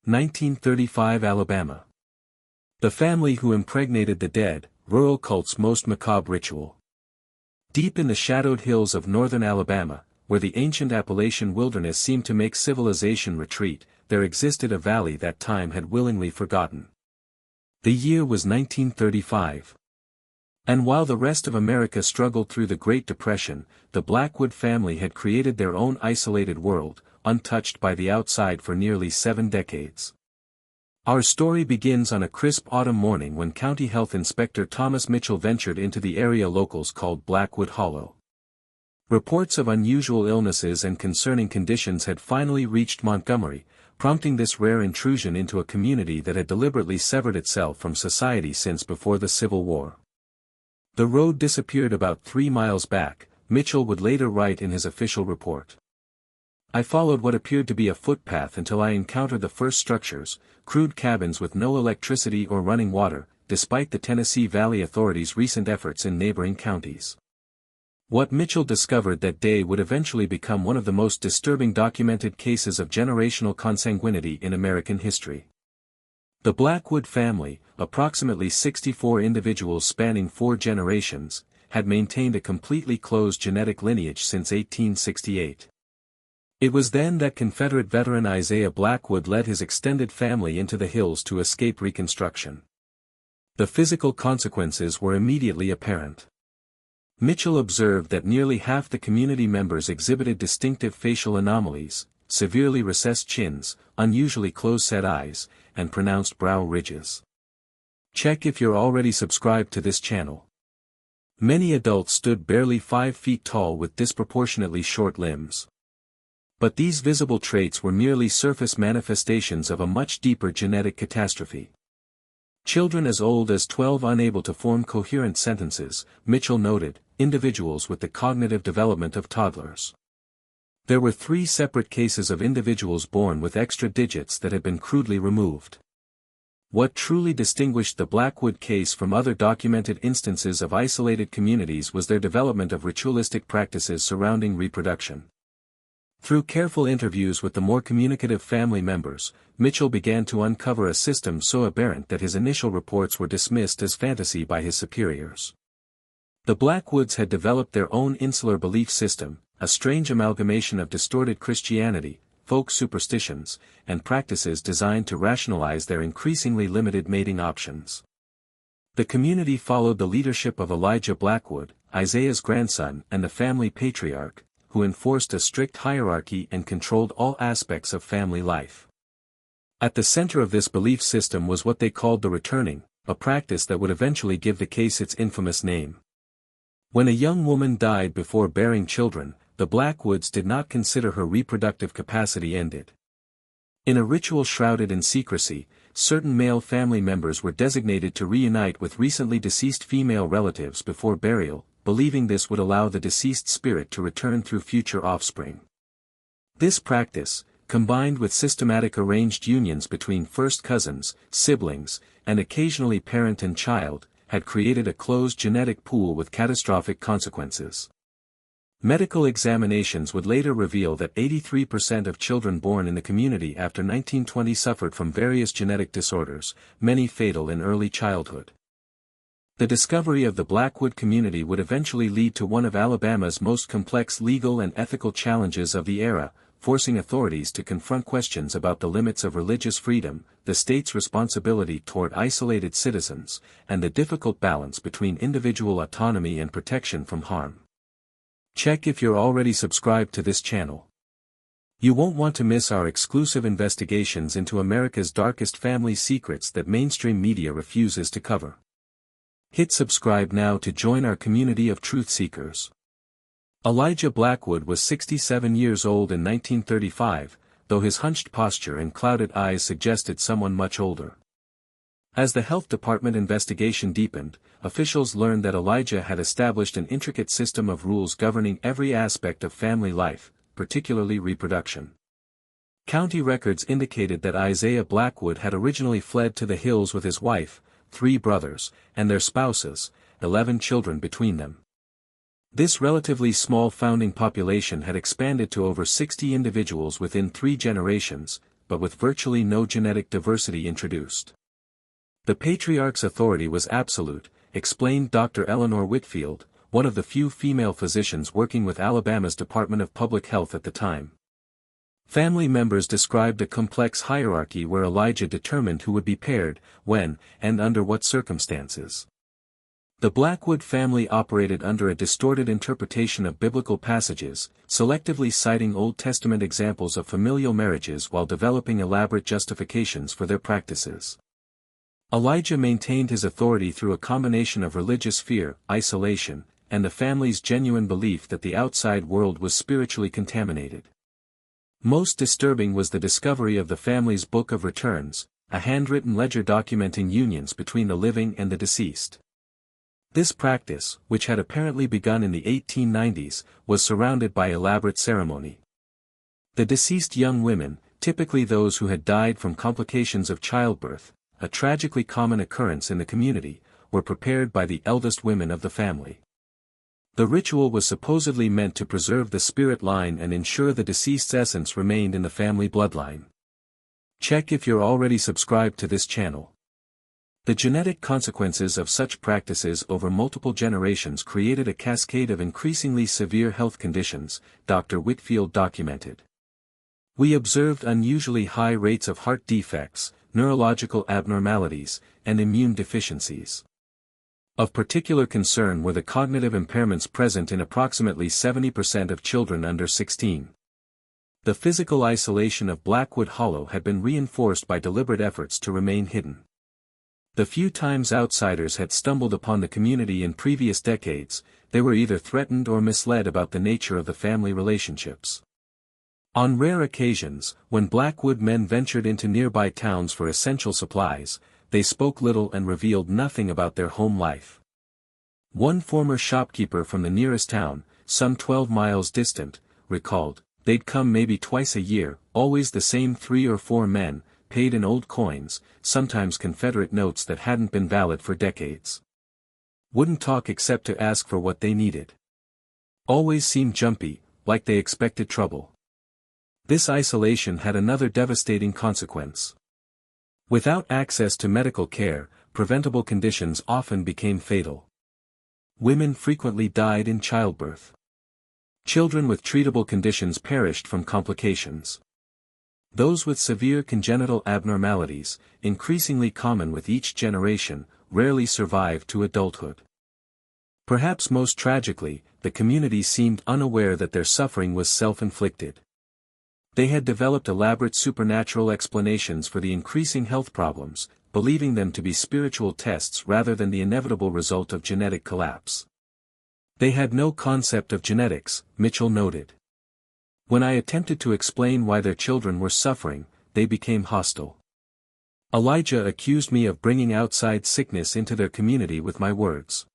1935 Alabama. The family who impregnated the dead, rural cult's most macabre ritual. Deep in the shadowed hills of northern Alabama, where the ancient Appalachian wilderness seemed to make civilization retreat, there existed a valley that time had willingly forgotten. The year was 1935. And while the rest of America struggled through the Great Depression, the Blackwood family had created their own isolated world, untouched by the outside for nearly 7 decades. Our story begins on a crisp autumn morning when County Health Inspector Thomas Mitchell ventured into the area locals called Blackwood Hollow. Reports of unusual illnesses and concerning conditions had finally reached Montgomery, prompting this rare intrusion into a community that had deliberately severed itself from society since before the Civil War. The road disappeared about 3 miles back, Mitchell would later write in his official report. I followed what appeared to be a footpath until I encountered the first structures, crude cabins with no electricity or running water, despite the Tennessee Valley Authority's recent efforts in neighboring counties. What Mitchell discovered that day would eventually become one of the most disturbing documented cases of generational consanguinity in American history. The Blackwood family, approximately 64 individuals spanning 4 generations, had maintained a completely closed genetic lineage since 1868. It was then that Confederate veteran Isaiah Blackwood led his extended family into the hills to escape Reconstruction. The physical consequences were immediately apparent. Mitchell observed that nearly half the community members exhibited distinctive facial anomalies, severely recessed chins, unusually close-set eyes, and pronounced brow ridges. Check if you're already subscribed to this channel. Many adults stood barely 5 feet tall with disproportionately short limbs. But these visible traits were merely surface manifestations of a much deeper genetic catastrophe. Children as old as 12 unable to form coherent sentences, Mitchell noted, individuals with the cognitive development of toddlers. There were 3 separate cases of individuals born with extra digits that had been crudely removed. What truly distinguished the Blackwood case from other documented instances of isolated communities was their development of ritualistic practices surrounding reproduction. Through careful interviews with the more communicative family members, Mitchell began to uncover a system so aberrant that his initial reports were dismissed as fantasy by his superiors. The Blackwoods had developed their own insular belief system, a strange amalgamation of distorted Christianity, folk superstitions, and practices designed to rationalize their increasingly limited mating options. The community followed the leadership of Elijah Blackwood, Isaiah's grandson and the family patriarch, who enforced a strict hierarchy and controlled all aspects of family life. At the center of this belief system was what they called the returning, a practice that would eventually give the case its infamous name. When a young woman died before bearing children, the Blackwoods did not consider her reproductive capacity ended. In a ritual shrouded in secrecy, certain male family members were designated to reunite with recently deceased female relatives before burial, believing this would allow the deceased spirit to return through future offspring. This practice, combined with systematic arranged unions between first cousins, siblings, and occasionally parent and child, had created a closed genetic pool with catastrophic consequences. Medical examinations would later reveal that 83% of children born in the community after 1920 suffered from various genetic disorders, many fatal in early childhood. The discovery of the Blackwood community would eventually lead to one of Alabama's most complex legal and ethical challenges of the era, forcing authorities to confront questions about the limits of religious freedom, the state's responsibility toward isolated citizens, and the difficult balance between individual autonomy and protection from harm. Check if you're already subscribed to this channel. You won't want to miss our exclusive investigations into America's darkest family secrets that mainstream media refuses to cover. Hit subscribe now to join our community of truth seekers. Elijah Blackwood was 67 years old in 1935, though his hunched posture and clouded eyes suggested someone much older. As the health department investigation deepened, officials learned that Elijah had established an intricate system of rules governing every aspect of family life, particularly reproduction. County records indicated that Isaiah Blackwood had originally fled to the hills with his wife, 3 brothers, and their spouses, 11 children between them. This relatively small founding population had expanded to over 60 individuals within 3 generations, but with virtually no genetic diversity introduced. The patriarch's authority was absolute, explained Dr. Eleanor Whitfield, one of the few female physicians working with Alabama's Department of Public Health at the time. Family members described a complex hierarchy where Elijah determined who would be paired, when, and under what circumstances. The Blackwood family operated under a distorted interpretation of biblical passages, selectively citing Old Testament examples of familial marriages while developing elaborate justifications for their practices. Elijah maintained his authority through a combination of religious fear, isolation, and the family's genuine belief that the outside world was spiritually contaminated. Most disturbing was the discovery of the family's Book of Returns, a handwritten ledger documenting unions between the living and the deceased. This practice, which had apparently begun in the 1890s, was surrounded by elaborate ceremony. The deceased young women, typically those who had died from complications of childbirth, a tragically common occurrence in the community, were prepared by the eldest women of the family. The ritual was supposedly meant to preserve the spirit line and ensure the deceased's essence remained in the family bloodline. Check if you're already subscribed to this channel. The genetic consequences of such practices over multiple generations created a cascade of increasingly severe health conditions, Dr. Whitfield documented. We observed unusually high rates of heart defects, neurological abnormalities, and immune deficiencies. Of particular concern were the cognitive impairments present in approximately 70% of children under 16. The physical isolation of Blackwood Hollow had been reinforced by deliberate efforts to remain hidden. The few times outsiders had stumbled upon the community in previous decades, they were either threatened or misled about the nature of the family relationships. On rare occasions, when Blackwood men ventured into nearby towns for essential supplies, they spoke little and revealed nothing about their home life. One former shopkeeper from the nearest town, some 12 miles distant, recalled, "They'd come maybe twice a year, always the same 3 or 4 men, paid in old coins, sometimes Confederate notes that hadn't been valid for decades. Wouldn't talk except to ask for what they needed. Always seemed jumpy, like they expected trouble." This isolation had another devastating consequence. Without access to medical care, preventable conditions often became fatal. Women frequently died in childbirth. Children with treatable conditions perished from complications. Those with severe congenital abnormalities, increasingly common with each generation, rarely survived to adulthood. Perhaps most tragically, the community seemed unaware that their suffering was self-inflicted. They had developed elaborate supernatural explanations for the increasing health problems, believing them to be spiritual tests rather than the inevitable result of genetic collapse. They had no concept of genetics, Mitchell noted. When I attempted to explain why their children were suffering, they became hostile. Elijah accused me of bringing outside sickness into their community with my words.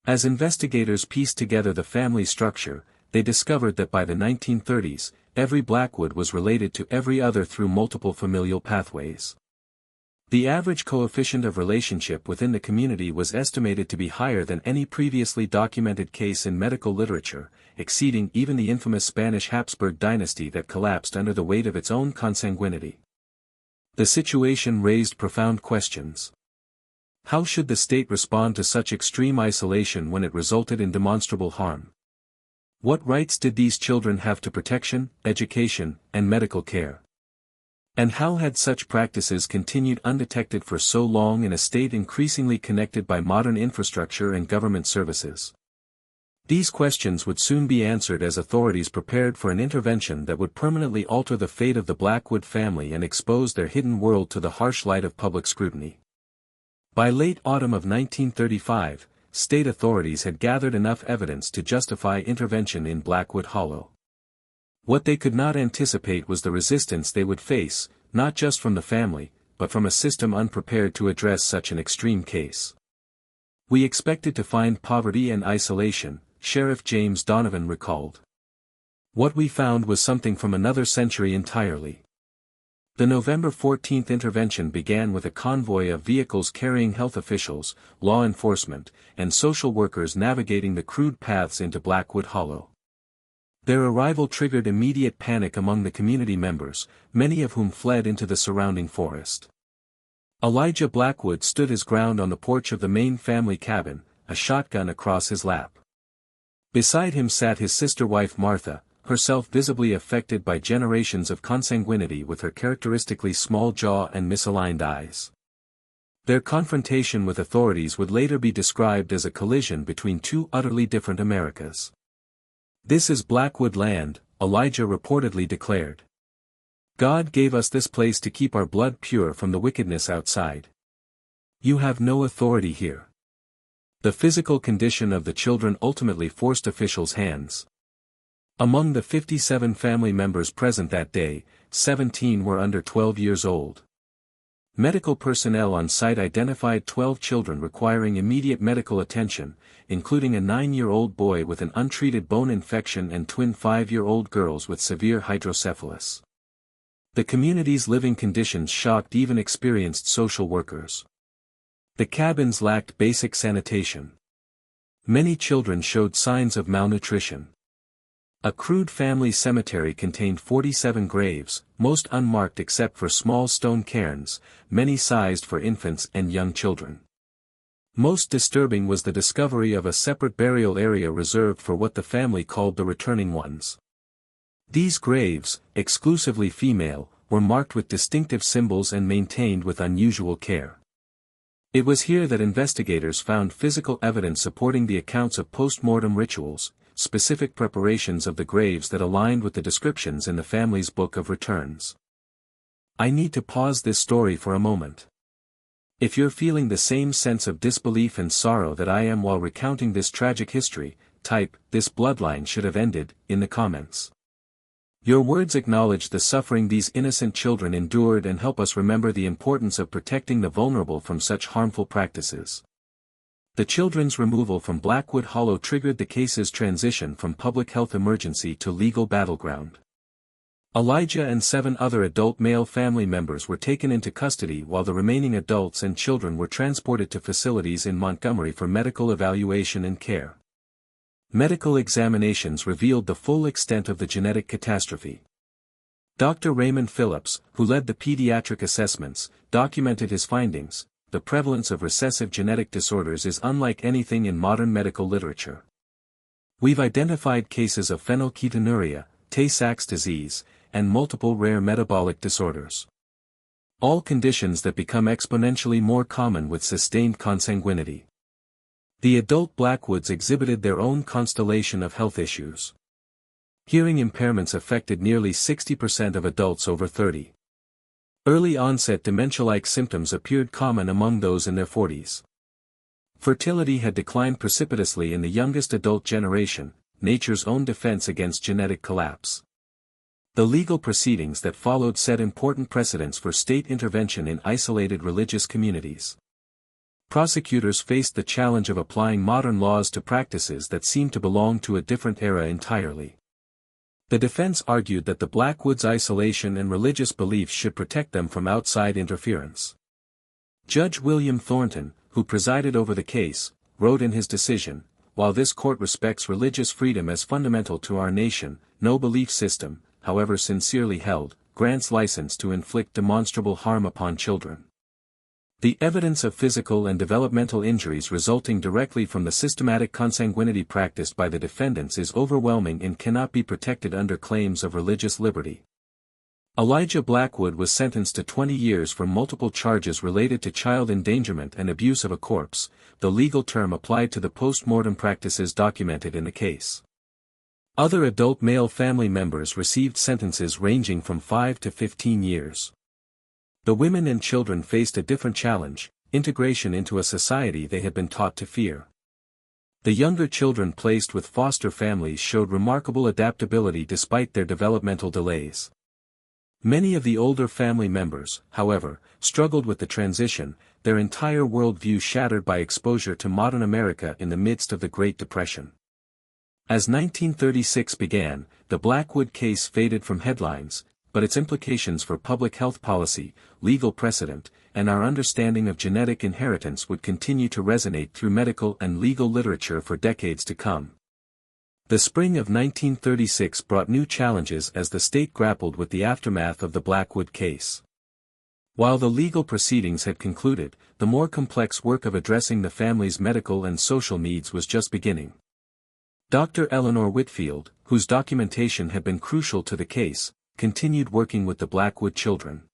As investigators pieced together the family structure, they discovered that by the 1930s, every Blackwood was related to every other through multiple familial pathways. The average coefficient of relationship within the community was estimated to be higher than any previously documented case in medical literature, exceeding even the infamous Spanish Habsburg dynasty that collapsed under the weight of its own consanguinity. The situation raised profound questions. How should the state respond to such extreme isolation when it resulted in demonstrable harm? What rights did these children have to protection, education, and medical care? And how had such practices continued undetected for so long in a state increasingly connected by modern infrastructure and government services? These questions would soon be answered as authorities prepared for an intervention that would permanently alter the fate of the Blackwood family and expose their hidden world to the harsh light of public scrutiny. By late autumn of 1935, state authorities had gathered enough evidence to justify intervention in Blackwood Hollow. What they could not anticipate was the resistance they would face, not just from the family, but from a system unprepared to address such an extreme case. "We expected to find poverty and isolation," Sheriff James Donovan recalled. "What we found was something from another century entirely." The November 14 intervention began with a convoy of vehicles carrying health officials, law enforcement, and social workers navigating the crude paths into Blackwood Hollow. Their arrival triggered immediate panic among the community members, many of whom fled into the surrounding forest. Elijah Blackwood stood his ground on the porch of the main family cabin, a shotgun across his lap. Beside him sat his sister-wife Martha, herself visibly affected by generations of consanguinity with her characteristically small jaw and misaligned eyes. Their confrontation with authorities would later be described as a collision between two utterly different Americas. "This is Blackwood land," Elijah reportedly declared. "God gave us this place to keep our blood pure from the wickedness outside. You have no authority here." The physical condition of the children ultimately forced officials' hands. Among the 57 family members present that day, 17 were under 12 years old. Medical personnel on site identified 12 children requiring immediate medical attention, including a 9-year-old boy with an untreated bone infection and twin 5-year-old girls with severe hydrocephalus. The community's living conditions shocked even experienced social workers. The cabins lacked basic sanitation. Many children showed signs of malnutrition. A crude family cemetery contained 47 graves, most unmarked except for small stone cairns, many sized for infants and young children. Most disturbing was the discovery of a separate burial area reserved for what the family called the returning ones. These graves, exclusively female, were marked with distinctive symbols and maintained with unusual care. It was here that investigators found physical evidence supporting the accounts of post-mortem rituals, specific preparations of the graves that aligned with the descriptions in the family's book of returns. I need to pause this story for a moment. If you're feeling the same sense of disbelief and sorrow that I am while recounting this tragic history, type, "This bloodline should have ended," in the comments. Your words acknowledge the suffering these innocent children endured and help us remember the importance of protecting the vulnerable from such harmful practices. The children's removal from Blackwood Hollow triggered the case's transition from public health emergency to legal battleground. Elijah and 7 other adult male family members were taken into custody while the remaining adults and children were transported to facilities in Montgomery for medical evaluation and care. Medical examinations revealed the full extent of the genetic catastrophe. Dr. Raymond Phillips, who led the pediatric assessments, documented his findings. The prevalence of recessive genetic disorders is unlike anything in modern medical literature. We've identified cases of phenylketonuria, Tay-Sachs disease, and multiple rare metabolic disorders. All conditions that become exponentially more common with sustained consanguinity. The adult Blackwoods exhibited their own constellation of health issues. Hearing impairments affected nearly 60% of adults over 30. Early-onset dementia-like symptoms appeared common among those in their 40s. Fertility had declined precipitously in the youngest adult generation, nature's own defense against genetic collapse. The legal proceedings that followed set important precedents for state intervention in isolated religious communities. Prosecutors faced the challenge of applying modern laws to practices that seemed to belong to a different era entirely. The defense argued that the Blackwoods' isolation and religious beliefs should protect them from outside interference. Judge William Thornton, who presided over the case, wrote in his decision, "While this court respects religious freedom as fundamental to our nation, no belief system, however sincerely held, grants license to inflict demonstrable harm upon children. The evidence of physical and developmental injuries resulting directly from the systematic consanguinity practiced by the defendants is overwhelming and cannot be protected under claims of religious liberty." Elijah Blackwood was sentenced to 20 years for multiple charges related to child endangerment and abuse of a corpse, the legal term applied to the post-mortem practices documented in the case. Other adult male family members received sentences ranging from 5 to 15 years. The women and children faced a different challenge, integration into a society they had been taught to fear. The younger children placed with foster families showed remarkable adaptability despite their developmental delays. Many of the older family members, however, struggled with the transition, their entire worldview shattered by exposure to modern America in the midst of the Great Depression. As 1936 began, the Blackwood case faded from headlines, but its implications for public health policy, legal precedent, and our understanding of genetic inheritance would continue to resonate through medical and legal literature for decades to come. The spring of 1936 brought new challenges as the state grappled with the aftermath of the Blackwood case. While the legal proceedings had concluded, the more complex work of addressing the family's medical and social needs was just beginning. Dr. Eleanor Whitfield, whose documentation had been crucial to the case, continued working with the Blackwood children.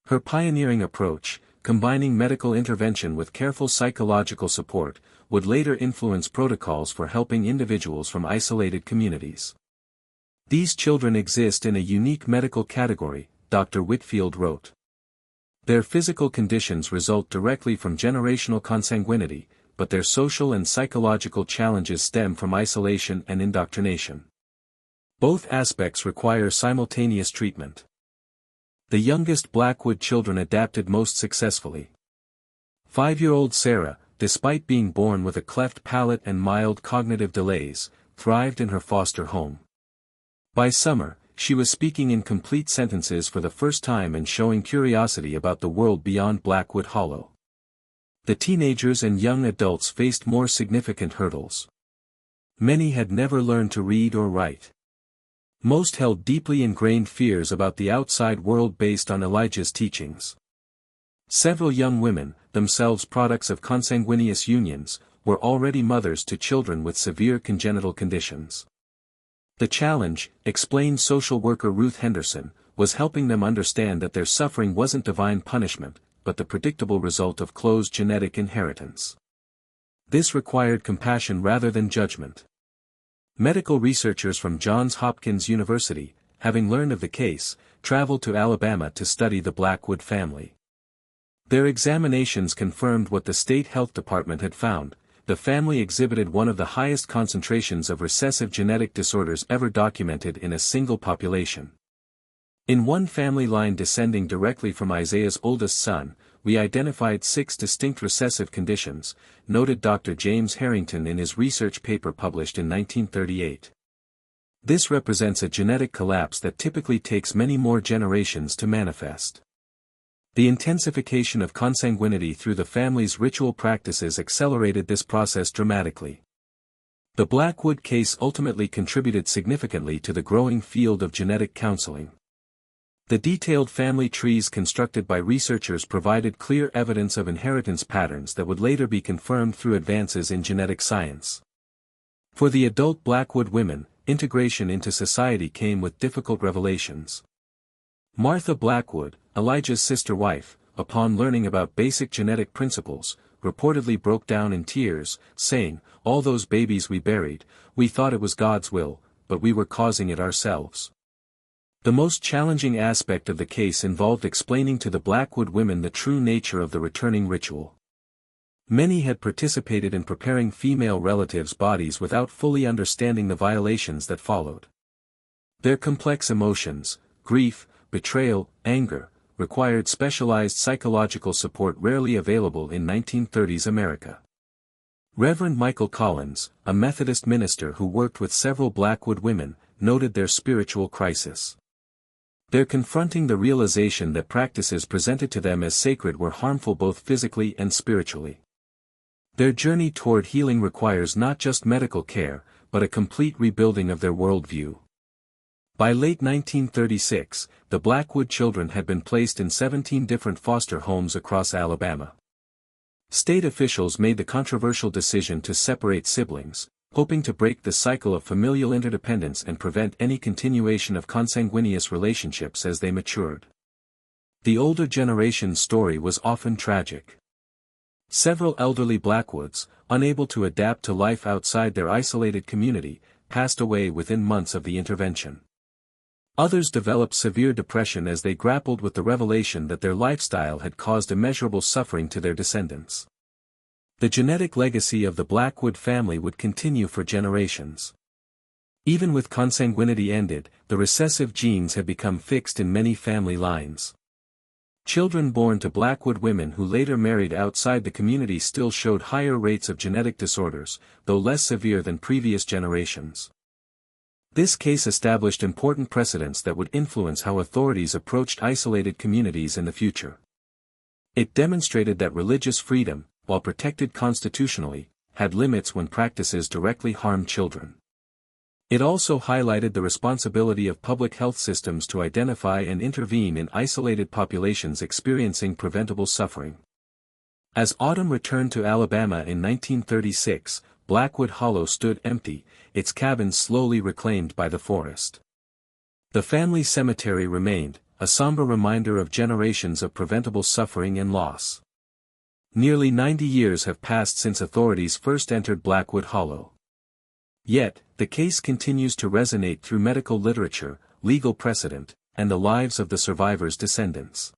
Her pioneering approach, combining medical intervention with careful psychological support, would later influence protocols for helping individuals from isolated communities. These children exist in a unique medical category, Dr. Whitfield wrote. Their physical conditions result directly from generational consanguinity, but their social and psychological challenges stem from isolation and indoctrination. Both aspects require simultaneous treatment. The youngest Blackwood children adapted most successfully. 5-year-old Sarah, despite being born with a cleft palate and mild cognitive delays, thrived in her foster home. By summer, she was speaking in complete sentences for the first time and showing curiosity about the world beyond Blackwood Hollow. The teenagers and young adults faced more significant hurdles. Many had never learned to read or write. Most held deeply ingrained fears about the outside world based on Elijah's teachings. Several young women, themselves products of consanguineous unions, were already mothers to children with severe congenital conditions. The challenge, explained social worker Ruth Henderson, was helping them understand that their suffering wasn't divine punishment, but the predictable result of closed genetic inheritance. This required compassion rather than judgment. Medical researchers from Johns Hopkins University, having learned of the case, traveled to Alabama to study the Blackwood family. Their examinations confirmed what the state health department had found. The family exhibited one of the highest concentrations of recessive genetic disorders ever documented in a single population. In one family line descending directly from Isaiah's oldest son, we identified 6 distinct recessive conditions, noted Dr. James Harrington in his research paper published in 1938. This represents a genetic collapse that typically takes many more generations to manifest. The intensification of consanguinity through the family's ritual practices accelerated this process dramatically. The Blackwood case ultimately contributed significantly to the growing field of genetic counseling. The detailed family trees constructed by researchers provided clear evidence of inheritance patterns that would later be confirmed through advances in genetic science. For the adult Blackwood women, integration into society came with difficult revelations. Martha Blackwood, Elijah's sister-wife, upon learning about basic genetic principles, reportedly broke down in tears, saying, "All those babies we buried, we thought it was God's will, but we were causing it ourselves." The most challenging aspect of the case involved explaining to the Blackwood women the true nature of the returning ritual. Many had participated in preparing female relatives' bodies without fully understanding the violations that followed. Their complex emotions, grief, betrayal, anger, required specialized psychological support rarely available in 1930s America. Reverend Michael Collins, a Methodist minister who worked with several Blackwood women, noted their spiritual crisis. They're confronting the realization that practices presented to them as sacred were harmful both physically and spiritually. Their journey toward healing requires not just medical care, but a complete rebuilding of their worldview. By late 1936, the Blackwood children had been placed in 17 different foster homes across Alabama. State officials made the controversial decision to separate siblings, hoping to break the cycle of familial interdependence and prevent any continuation of consanguineous relationships as they matured. The older generation's story was often tragic. Several elderly Blackwoods, unable to adapt to life outside their isolated community, passed away within months of the intervention. Others developed severe depression as they grappled with the revelation that their lifestyle had caused immeasurable suffering to their descendants. The genetic legacy of the Blackwood family would continue for generations. Even with consanguinity ended, the recessive genes had become fixed in many family lines. Children born to Blackwood women who later married outside the community still showed higher rates of genetic disorders, though less severe than previous generations. This case established important precedents that would influence how authorities approached isolated communities in the future. It demonstrated that religious freedom, while protected constitutionally, had limits when practices directly harmed children. It also highlighted the responsibility of public health systems to identify and intervene in isolated populations experiencing preventable suffering. As autumn returned to Alabama in 1936, Blackwood Hollow stood empty, its cabins slowly reclaimed by the forest. The family cemetery remained, a somber reminder of generations of preventable suffering and loss. Nearly 90 years have passed since authorities first entered Blackwood Hollow. Yet, the case continues to resonate through medical literature, legal precedent, and the lives of the survivors' descendants.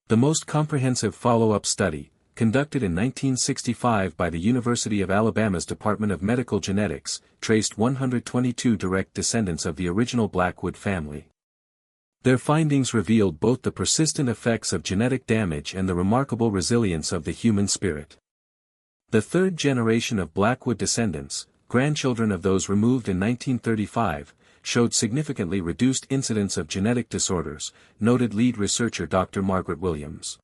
The most comprehensive follow-up study, conducted in 1965 by the University of Alabama's Department of Medical Genetics, traced 122 direct descendants of the original Blackwood family. Their findings revealed both the persistent effects of genetic damage and the remarkable resilience of the human spirit. The third generation of Blackwood descendants, grandchildren of those removed in 1935, showed significantly reduced incidence of genetic disorders, noted lead researcher Dr. Margaret Williams.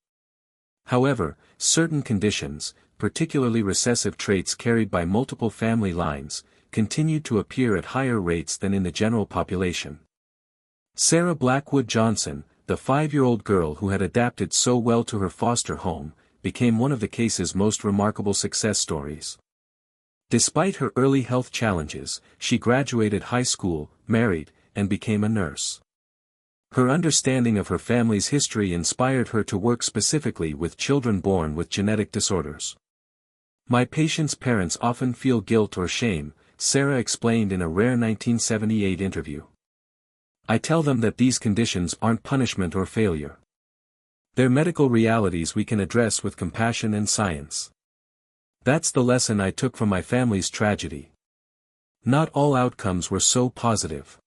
However, certain conditions, particularly recessive traits carried by multiple family lines, continued to appear at higher rates than in the general population. Sarah Blackwood Johnson, the 5-year-old girl who had adapted so well to her foster home, became one of the case's most remarkable success stories. Despite her early health challenges, she graduated high school, married, and became a nurse. Her understanding of her family's history inspired her to work specifically with children born with genetic disorders. "My patients' parents often feel guilt or shame," Sarah explained in a rare 1978 interview. "I tell them that these conditions aren't punishment or failure. They're medical realities we can address with compassion and science. That's the lesson I took from my family's tragedy." Not all outcomes were so positive.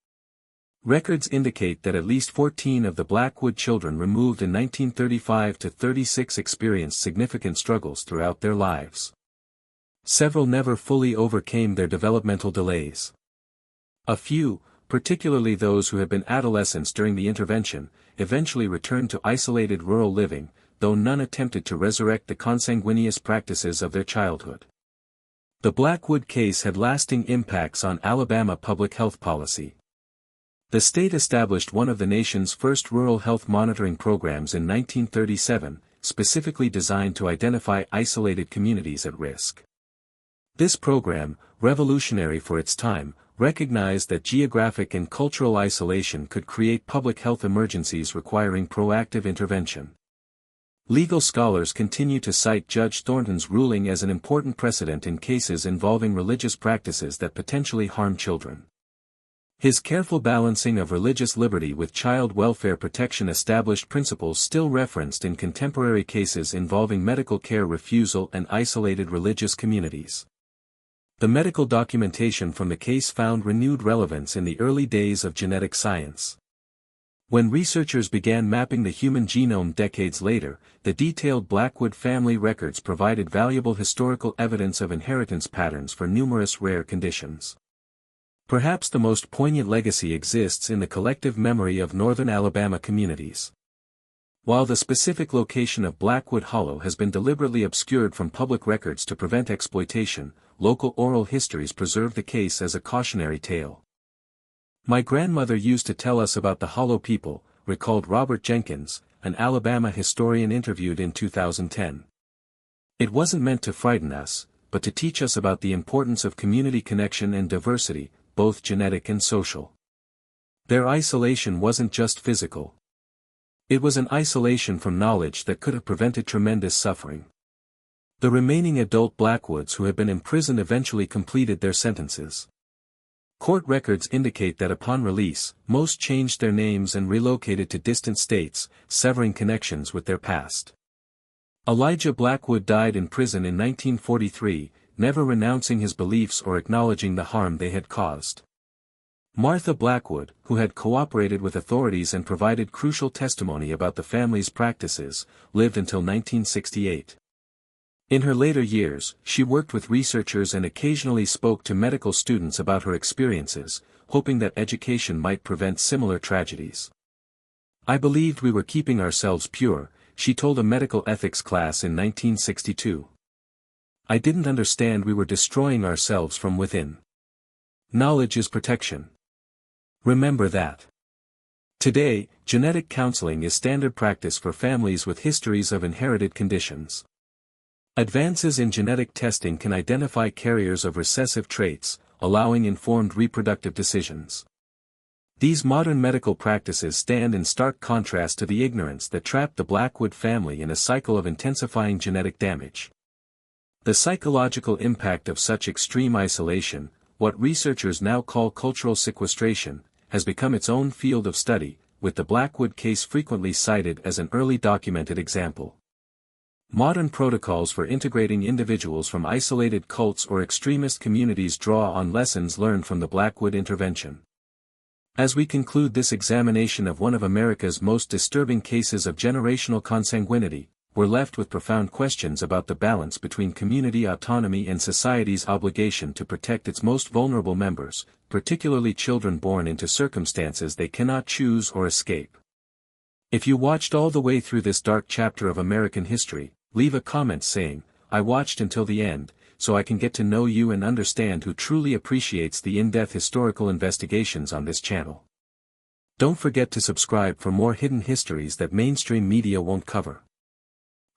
Records indicate that at least 14 of the Blackwood children removed in 1935 to 36 experienced significant struggles throughout their lives. Several never fully overcame their developmental delays. A few, particularly those who had been adolescents during the intervention, eventually returned to isolated rural living, though none attempted to resurrect the consanguineous practices of their childhood. The Blackwood case had lasting impacts on Alabama public health policy. The state established one of the nation's first rural health monitoring programs in 1937, specifically designed to identify isolated communities at risk. This program, revolutionary for its time, recognized that geographic and cultural isolation could create public health emergencies requiring proactive intervention. Legal scholars continue to cite Judge Thornton's ruling as an important precedent in cases involving religious practices that potentially harm children. His careful balancing of religious liberty with child welfare protection established principles still referenced in contemporary cases involving medical care refusal and isolated religious communities. The medical documentation from the case found renewed relevance in the early days of genetic science. When researchers began mapping the human genome decades later, the detailed Blackwood family records provided valuable historical evidence of inheritance patterns for numerous rare conditions. Perhaps the most poignant legacy exists in the collective memory of northern Alabama communities. While the specific location of Blackwood Hollow has been deliberately obscured from public records to prevent exploitation, local oral histories preserve the case as a cautionary tale. "My grandmother used to tell us about the Hollow people," recalled Robert Jenkins, an Alabama historian interviewed in 2010. "It wasn't meant to frighten us, but to teach us about the importance of community connection and diversity, both genetic and social." Their isolation wasn't just physical. It was an isolation from knowledge that could have prevented tremendous suffering. The remaining adult Blackwoods who had been imprisoned eventually completed their sentences. Court records indicate that upon release, most changed their names and relocated to distant states, severing connections with their past. Elijah Blackwood died in prison in 1943, never renouncing his beliefs or acknowledging the harm they had caused. Martha Blackwood, who had cooperated with authorities and provided crucial testimony about the family's practices, lived until 1968. In her later years, she worked with researchers and occasionally spoke to medical students about her experiences, hoping that education might prevent similar tragedies. "I believed we were keeping ourselves pure," she told a medical ethics class in 1962. "I didn't understand we were destroying ourselves from within." Knowledge is protection. Remember that. Today, genetic counseling is standard practice for families with histories of inherited conditions. Advances in genetic testing can identify carriers of recessive traits, allowing informed reproductive decisions. These modern medical practices stand in stark contrast to the ignorance that trapped the Blackwood family in a cycle of intensifying genetic damage. The psychological impact of such extreme isolation, what researchers now call cultural sequestration, has become its own field of study, with the Blackwood case frequently cited as an early documented example. Modern protocols for integrating individuals from isolated cults or extremist communities draw on lessons learned from the Blackwood intervention. As we conclude this examination of one of America's most disturbing cases of generational consanguinity, we're left with profound questions about the balance between community autonomy and society's obligation to protect its most vulnerable members, particularly children born into circumstances they cannot choose or escape. If you watched all the way through this dark chapter of American history, leave a comment saying, "I watched until the end, so I can get to know you and understand who truly appreciates the in-depth historical investigations on this channel." Don't forget to subscribe for more hidden histories that mainstream media won't cover.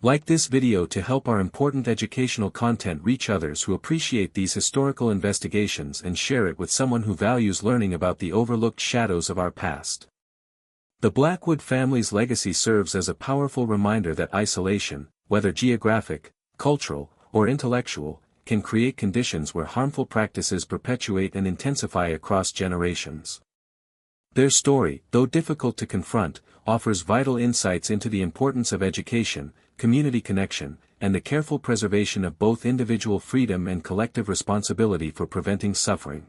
Like this video to help our important educational content reach others who appreciate these historical investigations, and share it with someone who values learning about the overlooked shadows of our past. The Blackwood family's legacy serves as a powerful reminder that isolation, whether geographic, cultural, or intellectual, can create conditions where harmful practices perpetuate and intensify across generations. Their story, though difficult to confront, offers vital insights into the importance of education, community connection, and the careful preservation of both individual freedom and collective responsibility for preventing suffering.